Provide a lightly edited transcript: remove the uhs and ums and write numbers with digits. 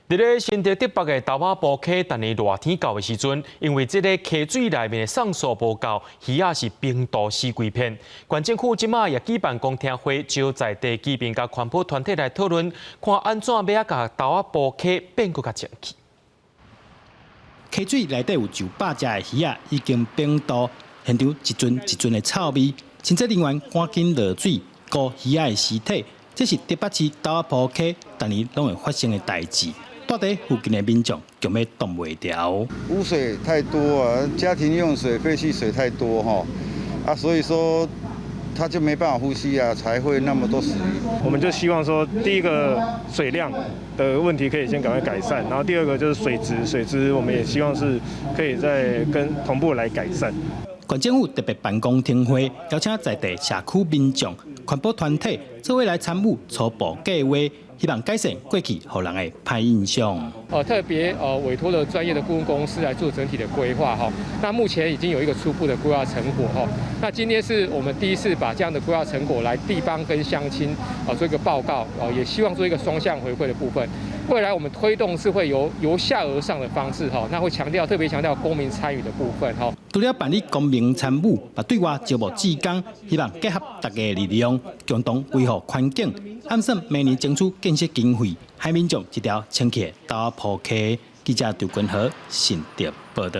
伫咧新竹竹北的豆仔埔溪，但是热天到的时阵，因为这个溪水内面的送素无够，鱼仔是冰冻死几片。县政府即马也举办公听会，招在地居民甲环保团体来讨论，看安怎要甲豆仔埔溪变更较正气。溪水内底有900只的鱼仔已经冰冻，现场一尊一尊的臭味，清洁人员赶紧落水顾鱼仔的尸体。这是竹北市豆仔埔溪，逐年拢会发生的代志。住在附近的民众强要挡袂牢。污水太多啊，家庭用水、废弃水太多哈，所以说他就没办法呼吸啊，才会那么多死鱼。我们就希望说，第一个水量的问题可以先赶快改善，然后第二个就是水质我们也希望是可以再跟同步来改善。县政府特别办公听会，邀请在地社区民众、环保团体做伙来参与初步计划。希望改善过去予人的歹印象。特别委托了专业的顾问公司来做整体的规划哈。那目前已经有一个初步的规划成果哈。那今天是我们第一次把这样的规划成果来地方跟乡亲做一个报告也希望做一个双向回馈的部分。未来我们推动是会由下而上的方式哈，那会特别强调公民参与的部分哈。除了办理公民参与，也对外招募志工，希望结合大家的力量，共同维护环境。暗算明年争取建设经费，海民众一条清气豆仔埔溪。记者杜君和新竹报道。